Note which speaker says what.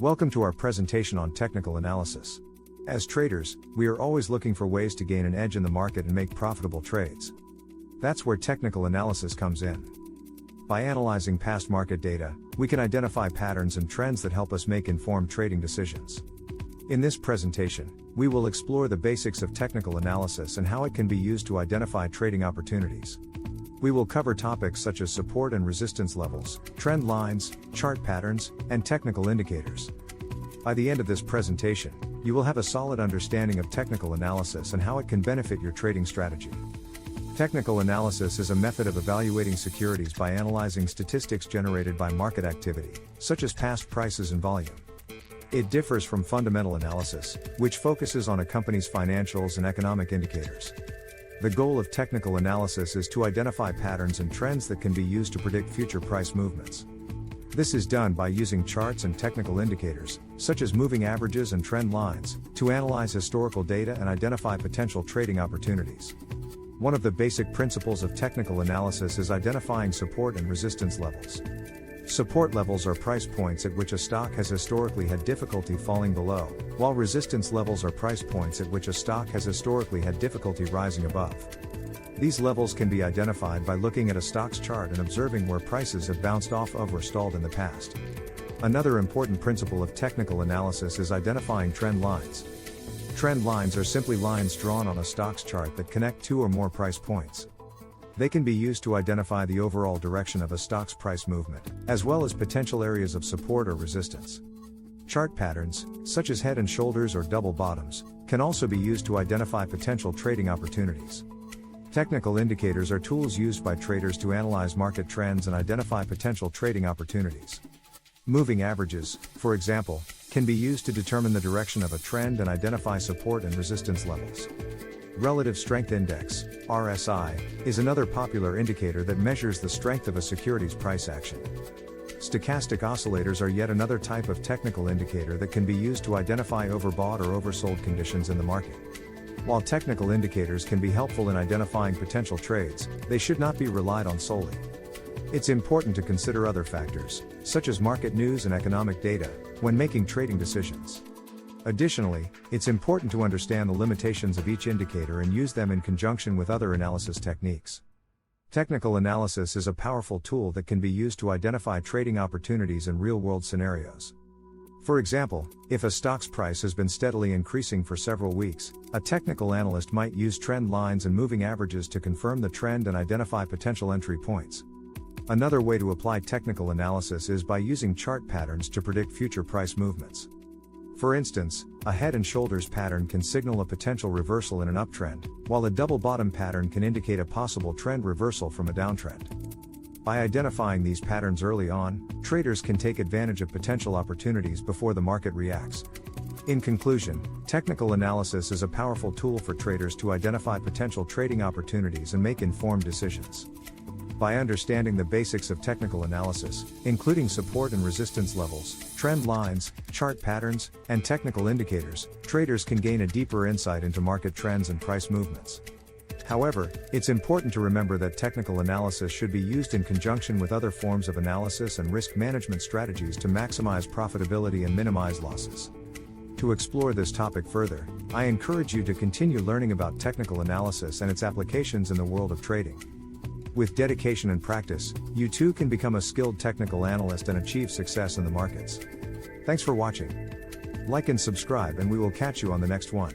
Speaker 1: Welcome to our presentation on technical analysis. As traders, we are always looking for ways to gain an edge in the market and make profitable trades. That's where technical analysis comes in. By analyzing past market data, we can identify patterns and trends that help us make informed trading decisions. In this presentation, we will explore the basics of technical analysis and how it can be used to identify trading opportunities. We will cover topics such as support and resistance levels, trend lines, chart patterns, and technical indicators. By the end of this presentation, you will have a solid understanding of technical analysis and how it can benefit your trading strategy. Technical analysis is a method of evaluating securities by analyzing statistics generated by market activity, such as past prices and volume. It differs from fundamental analysis, which focuses on a company's financials and economic indicators. The goal of technical analysis is to identify patterns and trends that can be used to predict future price movements. This is done by using charts and technical indicators, such as moving averages and trend lines, to analyze historical data and identify potential trading opportunities. One of the basic principles of technical analysis is identifying support and resistance levels. Support levels are price points at which a stock has historically had difficulty falling below, while resistance levels are price points at which a stock has historically had difficulty rising above. These levels can be identified by looking at a stock's chart and observing where prices have bounced off of or stalled in the past. Another important principle of technical analysis is identifying trend lines. Trend lines are simply lines drawn on a stock's chart that connect two or more price points. They can be used to identify the overall direction of a stock's price movement, as well as potential areas of support or resistance. Chart patterns, such as head and shoulders or double bottoms, can also be used to identify potential trading opportunities. Technical indicators are tools used by traders to analyze market trends and identify potential trading opportunities. Moving averages, for example, can be used to determine the direction of a trend and identify support and resistance levels. Relative Strength Index, RSI, is another popular indicator that measures the strength of a security's price action. Stochastic oscillators are yet another type of technical indicator that can be used to identify overbought or oversold conditions in the market. While technical indicators can be helpful in identifying potential trades, they should not be relied on solely. It's important to consider other factors, such as market news and economic data, when making trading decisions. Additionally, it's important to understand the limitations of each indicator and use them in conjunction with other analysis techniques. Technical analysis is a powerful tool that can be used to identify trading opportunities in real-world scenarios. For example, if a stock's price has been steadily increasing for several weeks, a technical analyst might use trend lines and moving averages to confirm the trend and identify potential entry points. Another way to apply technical analysis is by using chart patterns to predict future price movements. For instance, a head and shoulders pattern can signal a potential reversal in an uptrend, while a double bottom pattern can indicate a possible trend reversal from a downtrend. By identifying these patterns early on, traders can take advantage of potential opportunities before the market reacts. In conclusion, technical analysis is a powerful tool for traders to identify potential trading opportunities and make informed decisions. By understanding the basics of technical analysis, including support and resistance levels, trend lines, chart patterns, and technical indicators, traders can gain a deeper insight into market trends and price movements. However, it's important to remember that technical analysis should be used in conjunction with other forms of analysis and risk management strategies to maximize profitability and minimize losses. To explore this topic further, I encourage you to continue learning about technical analysis and its applications in the world of trading. With dedication and practice, you too can become a skilled technical analyst and achieve success in the markets. Thanks for watching. Like and subscribe, and we will catch you on the next one.